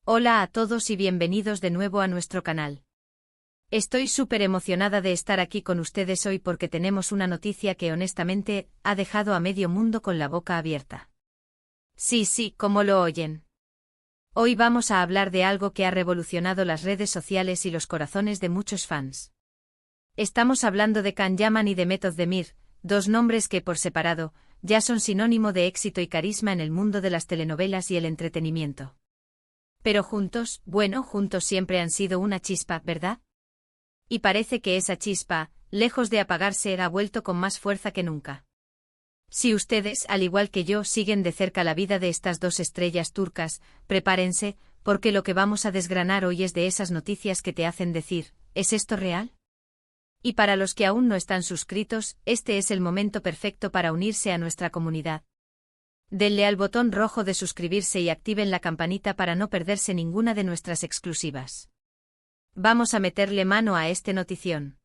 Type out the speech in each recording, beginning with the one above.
Hola a todos y bienvenidos de nuevo a nuestro canal. Estoy súper emocionada de estar aquí con ustedes hoy porque tenemos una noticia que honestamente ha dejado a medio mundo con la boca abierta. Sí, como lo oyen. Hoy vamos a hablar de algo que ha revolucionado las redes sociales y los corazones de muchos fans. Estamos hablando de Can Yaman y de Method Demir, dos nombres que por separado ya son sinónimo de éxito y carisma en el mundo de las telenovelas y el entretenimiento. Pero juntos, juntos siempre han sido una chispa, ¿verdad? Y parece que esa chispa, lejos de apagarse, ha vuelto con más fuerza que nunca. Si ustedes, al igual que yo, siguen de cerca la vida de estas dos estrellas turcas, prepárense, porque lo que vamos a desgranar hoy es de esas noticias que te hacen decir, ¿es esto real? Y para los que aún no están suscritos, este es el momento perfecto para unirse a nuestra comunidad. Denle al botón rojo de suscribirse y activen la campanita para no perderse ninguna de nuestras exclusivas. Vamos a meterle mano a este notición.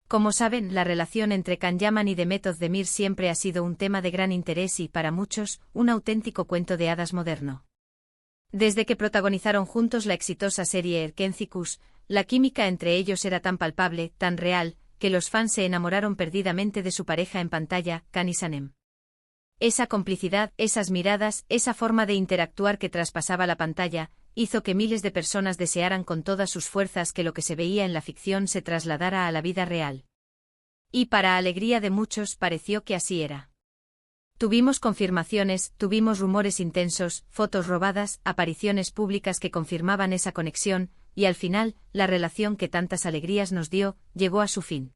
Como saben, la relación entre Can Yaman y The Method Demir siempre ha sido un tema de gran interés y, para muchos, un auténtico cuento de hadas moderno. Desde que protagonizaron juntos la exitosa serie Erkenci, la química entre ellos era tan palpable, tan real, que los fans se enamoraron perdidamente de su pareja en pantalla, Can y Sanem. Esa complicidad, esas miradas, esa forma de interactuar que traspasaba la pantalla, hizo que miles de personas desearan con todas sus fuerzas que lo que se veía en la ficción se trasladara a la vida real. Y para alegría de muchos pareció que así era. Tuvimos confirmaciones, tuvimos rumores intensos, fotos robadas, apariciones públicas que confirmaban esa conexión, y al final, la relación que tantas alegrías nos dio, llegó a su fin.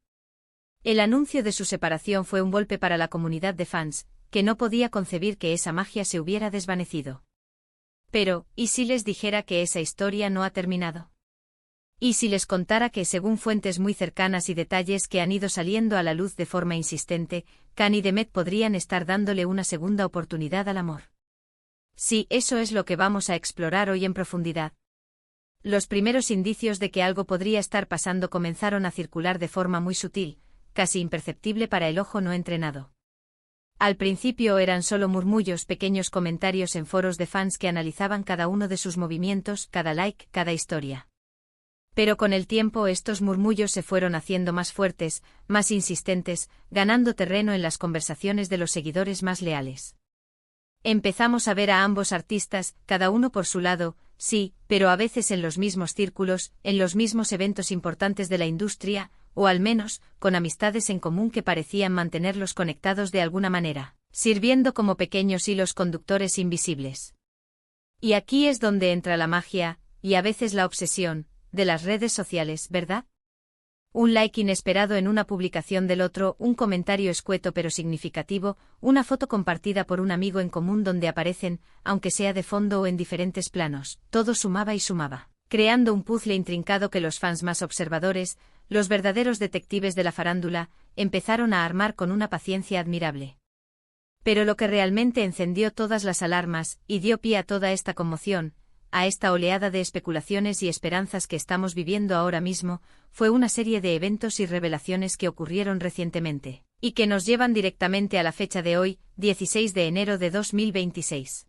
El anuncio de su separación fue un golpe para la comunidad de fans, que no podía concebir que esa magia se hubiera desvanecido. Pero, ¿y si les dijera que esa historia no ha terminado? ¿Y si les contara que, según fuentes muy cercanas y detalles que han ido saliendo a la luz de forma insistente, Can y Demet podrían estar dándole una segunda oportunidad al amor? Sí, eso es lo que vamos a explorar hoy en profundidad. Los primeros indicios de que algo podría estar pasando comenzaron a circular de forma muy sutil, casi imperceptible para el ojo no entrenado. Al principio eran solo murmullos, pequeños comentarios en foros de fans que analizaban cada uno de sus movimientos, cada like, cada historia. Pero con el tiempo estos murmullos se fueron haciendo más fuertes, más insistentes, ganando terreno en las conversaciones de los seguidores más leales. Empezamos a ver a ambos artistas, cada uno por su lado, sí, pero a veces en los mismos círculos, en los mismos eventos importantes de la industria, o al menos, con amistades en común que parecían mantenerlos conectados de alguna manera, sirviendo como pequeños hilos conductores invisibles. Y aquí es donde entra la magia, y a veces la obsesión, de las redes sociales, ¿verdad? Un like inesperado en una publicación del otro, un comentario escueto pero significativo, una foto compartida por un amigo en común donde aparecen, aunque sea de fondo o en diferentes planos, todo sumaba y sumaba, creando un puzzle intrincado que los fans más observadores, los verdaderos detectives de la farándula, empezaron a armar con una paciencia admirable. Pero lo que realmente encendió todas las alarmas, y dio pie a toda esta conmoción, a esta oleada de especulaciones y esperanzas que estamos viviendo ahora mismo, fue una serie de eventos y revelaciones que ocurrieron recientemente, y que nos llevan directamente a la fecha de hoy, 16 de enero de 2026.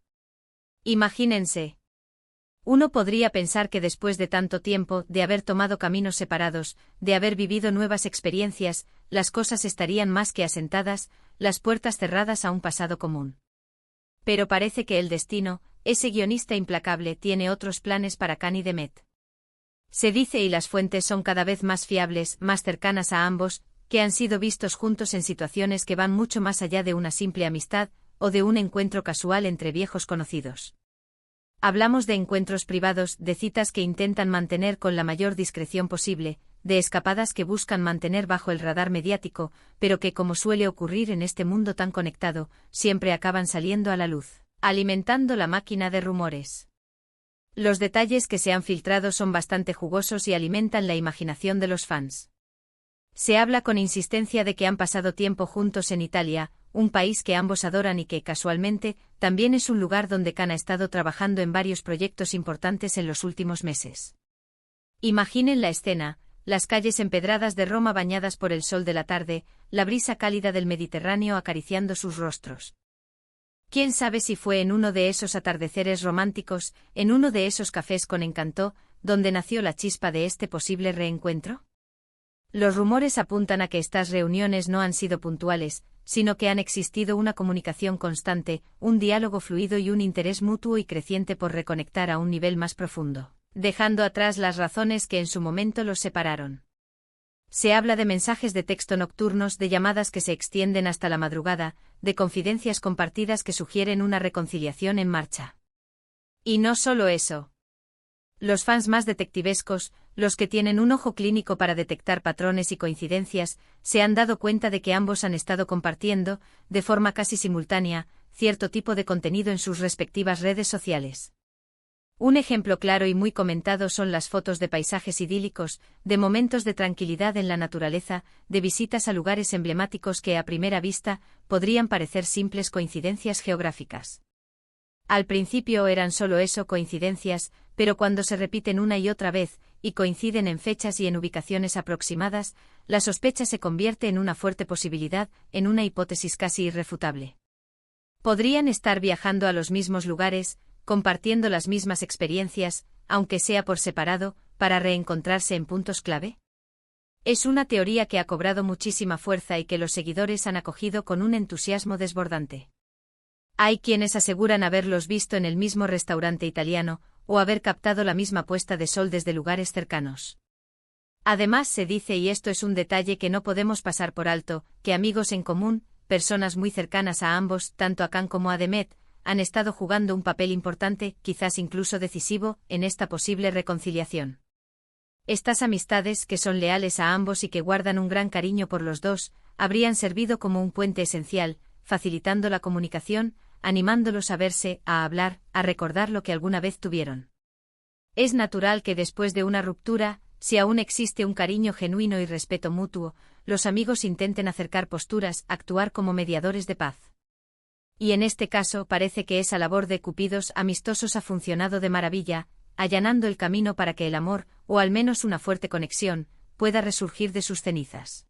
Imagínense. Uno podría pensar que después de tanto tiempo, de haber tomado caminos separados, de haber vivido nuevas experiencias, las cosas estarían más que asentadas, las puertas cerradas a un pasado común. Pero parece que el destino, ese guionista implacable, tiene otros planes para Can y Demet. Se dice, y las fuentes son cada vez más fiables, más cercanas a ambos, que han sido vistos juntos en situaciones que van mucho más allá de una simple amistad, o de un encuentro casual entre viejos conocidos. Hablamos de encuentros privados, de citas que intentan mantener con la mayor discreción posible, de escapadas que buscan mantener bajo el radar mediático, pero que, como suele ocurrir en este mundo tan conectado, siempre acaban saliendo a la luz, alimentando la máquina de rumores. Los detalles que se han filtrado son bastante jugosos y alimentan la imaginación de los fans. Se habla con insistencia de que han pasado tiempo juntos en Italia, un país que ambos adoran y que, casualmente, también es un lugar donde Can ha estado trabajando en varios proyectos importantes en los últimos meses. Imaginen la escena, las calles empedradas de Roma bañadas por el sol de la tarde, la brisa cálida del Mediterráneo acariciando sus rostros. Quién sabe si fue en uno de esos atardeceres románticos, en uno de esos cafés con encanto, donde nació la chispa de este posible reencuentro. Los rumores apuntan a que estas reuniones no han sido puntuales, sino que han existido una comunicación constante, un diálogo fluido y un interés mutuo y creciente por reconectar a un nivel más profundo, dejando atrás las razones que en su momento los separaron. Se habla de mensajes de texto nocturnos, de llamadas que se extienden hasta la madrugada, de confidencias compartidas que sugieren una reconciliación en marcha. Y no solo eso. Los fans más detectivescos, los que tienen un ojo clínico para detectar patrones y coincidencias, se han dado cuenta de que ambos han estado compartiendo, de forma casi simultánea, cierto tipo de contenido en sus respectivas redes sociales. Un ejemplo claro y muy comentado son las fotos de paisajes idílicos, de momentos de tranquilidad en la naturaleza, de visitas a lugares emblemáticos que a primera vista podrían parecer simples coincidencias geográficas. Al principio eran solo eso, coincidencias, pero cuando se repiten una y otra vez, y coinciden en fechas y en ubicaciones aproximadas, la sospecha se convierte en una fuerte posibilidad, en una hipótesis casi irrefutable. Podrían estar viajando a los mismos lugares, compartiendo las mismas experiencias, aunque sea por separado, para reencontrarse en puntos clave. Es una teoría que ha cobrado muchísima fuerza y que los seguidores han acogido con un entusiasmo desbordante. Hay quienes aseguran haberlos visto en el mismo restaurante italiano, o haber captado la misma puesta de sol desde lugares cercanos. Además se dice, y esto es un detalle que no podemos pasar por alto, que amigos en común, personas muy cercanas a ambos, tanto a Can como a Demet, han estado jugando un papel importante, quizás incluso decisivo, en esta posible reconciliación. Estas amistades, que son leales a ambos y que guardan un gran cariño por los dos, habrían servido como un puente esencial, facilitando la comunicación, animándolos a verse, a hablar, a recordar lo que alguna vez tuvieron. Es natural que después de una ruptura, si aún existe un cariño genuino y respeto mutuo, los amigos intenten acercar posturas, actuar como mediadores de paz. Y en este caso parece que esa labor de cupidos amistosos ha funcionado de maravilla, allanando el camino para que el amor, o al menos una fuerte conexión, pueda resurgir de sus cenizas.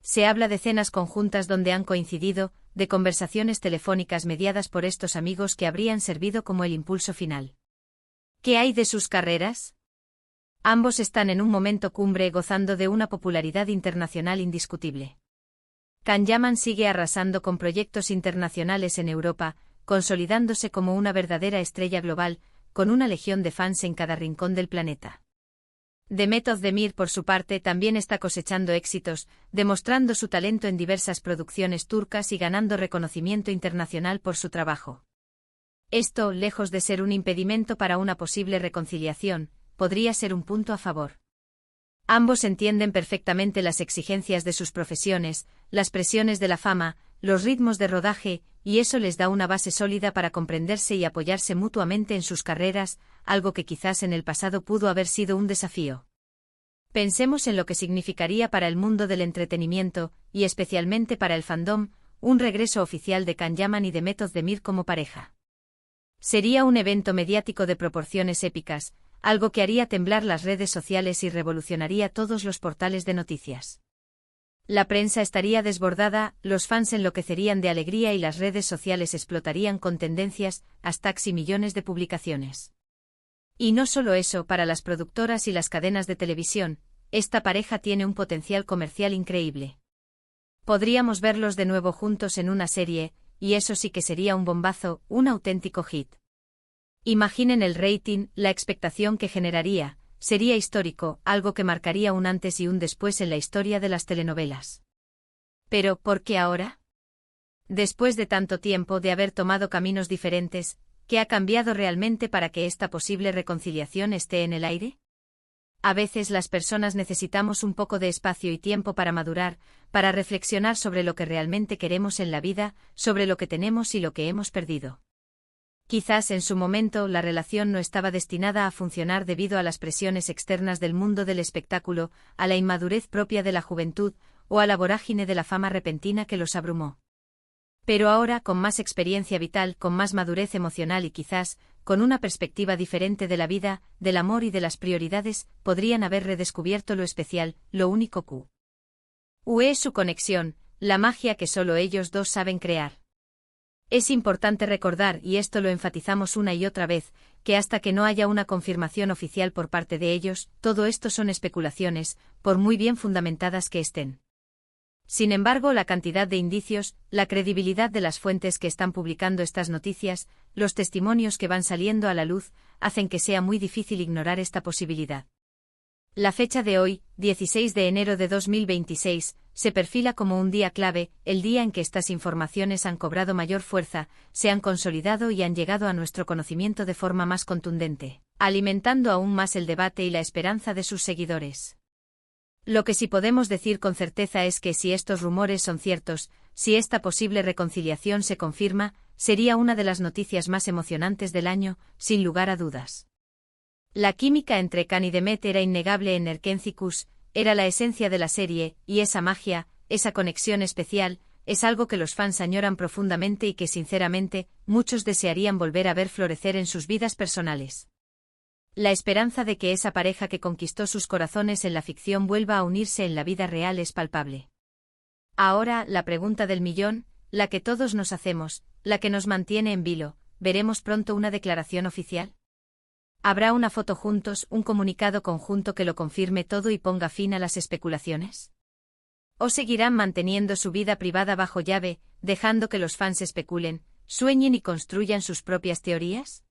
Se habla de cenas conjuntas donde han coincidido, de conversaciones telefónicas mediadas por estos amigos que habrían servido como el impulso final. ¿Qué hay de sus carreras? Ambos están en un momento cumbre gozando de una popularidad internacional indiscutible. Can Yaman sigue arrasando con proyectos internacionales en Europa, consolidándose como una verdadera estrella global, con una legión de fans en cada rincón del planeta. Demet Özdemir, por su parte, también está cosechando éxitos, demostrando su talento en diversas producciones turcas y ganando reconocimiento internacional por su trabajo. Esto, lejos de ser un impedimento para una posible reconciliación, podría ser un punto a favor. Ambos entienden perfectamente las exigencias de sus profesiones, las presiones de la fama, los ritmos de rodaje, y eso les da una base sólida para comprenderse y apoyarse mutuamente en sus carreras, algo que quizás en el pasado pudo haber sido un desafío. Pensemos en lo que significaría para el mundo del entretenimiento, y especialmente para el fandom, un regreso oficial de Can Yaman y Demet Özdemir como pareja. Sería un evento mediático de proporciones épicas, algo que haría temblar las redes sociales y revolucionaría todos los portales de noticias. La prensa estaría desbordada, los fans enloquecerían de alegría y las redes sociales explotarían con tendencias, hashtags y millones de publicaciones. Y no solo eso, para las productoras y las cadenas de televisión, esta pareja tiene un potencial comercial increíble. Podríamos verlos de nuevo juntos en una serie, y eso sí que sería un bombazo, un auténtico hit. Imaginen el rating, la expectación que generaría, sería histórico, algo que marcaría un antes y un después en la historia de las telenovelas. Pero, ¿por qué ahora? Después de tanto tiempo de haber tomado caminos diferentes, ¿qué ha cambiado realmente para que esta posible reconciliación esté en el aire? A veces las personas necesitamos un poco de espacio y tiempo para madurar, para reflexionar sobre lo que realmente queremos en la vida, sobre lo que tenemos y lo que hemos perdido. Quizás en su momento la relación no estaba destinada a funcionar debido a las presiones externas del mundo del espectáculo, a la inmadurez propia de la juventud, o a la vorágine de la fama repentina que los abrumó. Pero ahora, con más experiencia vital, con más madurez emocional y quizás, con una perspectiva diferente de la vida, del amor y de las prioridades, podrían haber redescubierto lo especial, lo único es su conexión, la magia que solo ellos dos saben crear. Es importante recordar, y esto lo enfatizamos una y otra vez, que hasta que no haya una confirmación oficial por parte de ellos, todo esto son especulaciones, por muy bien fundamentadas que estén. Sin embargo, la cantidad de indicios, la credibilidad de las fuentes que están publicando estas noticias, los testimonios que van saliendo a la luz, hacen que sea muy difícil ignorar esta posibilidad. La fecha de hoy, 16 de enero de 2026, se perfila como un día clave, el día en que estas informaciones han cobrado mayor fuerza, se han consolidado y han llegado a nuestro conocimiento de forma más contundente, alimentando aún más el debate y la esperanza de sus seguidores. Lo que sí podemos decir con certeza es que si estos rumores son ciertos, si esta posible reconciliación se confirma, sería una de las noticias más emocionantes del año, sin lugar a dudas. La química entre Khan y Demet era innegable en Erkencicus, era la esencia de la serie, y esa magia, esa conexión especial, es algo que los fans añoran profundamente y que sinceramente, muchos desearían volver a ver florecer en sus vidas personales. La esperanza de que esa pareja que conquistó sus corazones en la ficción vuelva a unirse en la vida real es palpable. Ahora, la pregunta del millón, la que todos nos hacemos, la que nos mantiene en vilo, ¿veremos pronto una declaración oficial? ¿Habrá una foto juntos, un comunicado conjunto que lo confirme todo y ponga fin a las especulaciones? ¿O seguirán manteniendo su vida privada bajo llave, dejando que los fans especulen, sueñen y construyan sus propias teorías?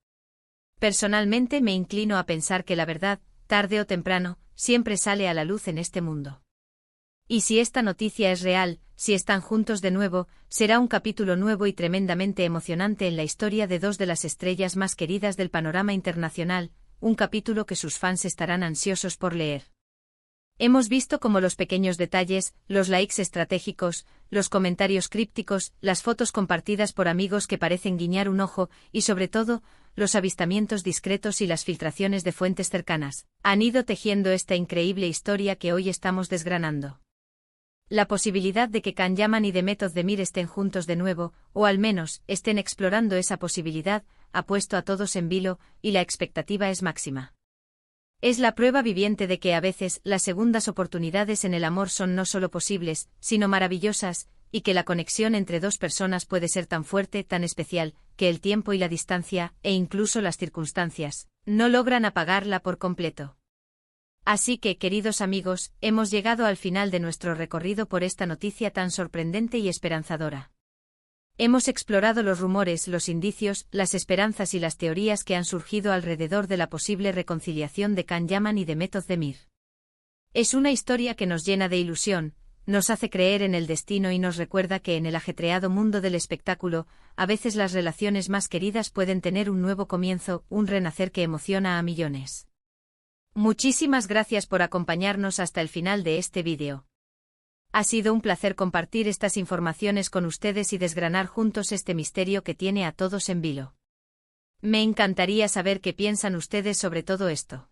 Personalmente me inclino a pensar que la verdad, tarde o temprano, siempre sale a la luz en este mundo. Y si esta noticia es real, si están juntos de nuevo, será un capítulo nuevo y tremendamente emocionante en la historia de dos de las estrellas más queridas del panorama internacional, un capítulo que sus fans estarán ansiosos por leer. Hemos visto cómo los pequeños detalles, los likes estratégicos, los comentarios crípticos, las fotos compartidas por amigos que parecen guiñar un ojo, y sobre todo, los avistamientos discretos y las filtraciones de fuentes cercanas, han ido tejiendo esta increíble historia que hoy estamos desgranando. La posibilidad de que Can Yaman y Demet Özdemir estén juntos de nuevo, o al menos, estén explorando esa posibilidad, ha puesto a todos en vilo, y la expectativa es máxima. Es la prueba viviente de que a veces las segundas oportunidades en el amor son no solo posibles, sino maravillosas, y que la conexión entre dos personas puede ser tan fuerte, tan especial, que el tiempo y la distancia, e incluso las circunstancias, no logran apagarla por completo. Así que, queridos amigos, hemos llegado al final de nuestro recorrido por esta noticia tan sorprendente y esperanzadora. Hemos explorado los rumores, los indicios, las esperanzas y las teorías que han surgido alrededor de la posible reconciliación de Can Yaman y Demet Özdemir. Es una historia que nos llena de ilusión, nos hace creer en el destino y nos recuerda que en el ajetreado mundo del espectáculo, a veces las relaciones más queridas pueden tener un nuevo comienzo, un renacer que emociona a millones. Muchísimas gracias por acompañarnos hasta el final de este vídeo. Ha sido un placer compartir estas informaciones con ustedes y desgranar juntos este misterio que tiene a todos en vilo. Me encantaría saber qué piensan ustedes sobre todo esto.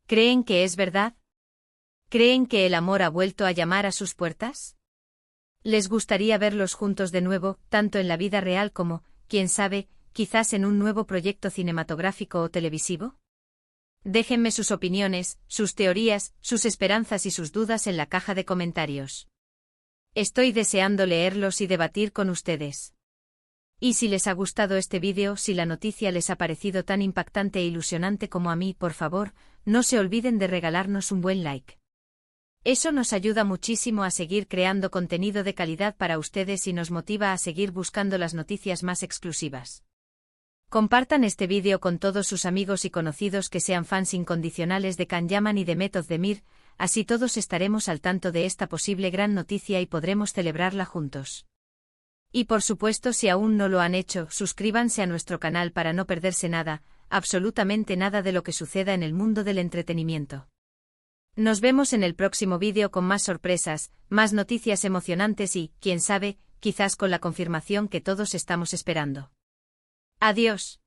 ¿Creen que es verdad? ¿Creen que el amor ha vuelto a llamar a sus puertas? ¿Les gustaría verlos juntos de nuevo, tanto en la vida real como, quién sabe, quizás en un nuevo proyecto cinematográfico o televisivo? Déjenme sus opiniones, sus teorías, sus esperanzas y sus dudas en la caja de comentarios. Estoy deseando leerlos y debatir con ustedes. Y si les ha gustado este vídeo, si la noticia les ha parecido tan impactante e ilusionante como a mí, por favor, no se olviden de regalarnos un buen like. Eso nos ayuda muchísimo a seguir creando contenido de calidad para ustedes y nos motiva a seguir buscando las noticias más exclusivas. Compartan este vídeo con todos sus amigos y conocidos que sean fans incondicionales de Can Yaman y Demet Özdemir, así todos estaremos al tanto de esta posible gran noticia y podremos celebrarla juntos. Y por supuesto, si aún no lo han hecho, suscríbanse a nuestro canal para no perderse nada, absolutamente nada de lo que suceda en el mundo del entretenimiento. Nos vemos en el próximo vídeo con más sorpresas, más noticias emocionantes y, quién sabe, quizás con la confirmación que todos estamos esperando. Adiós.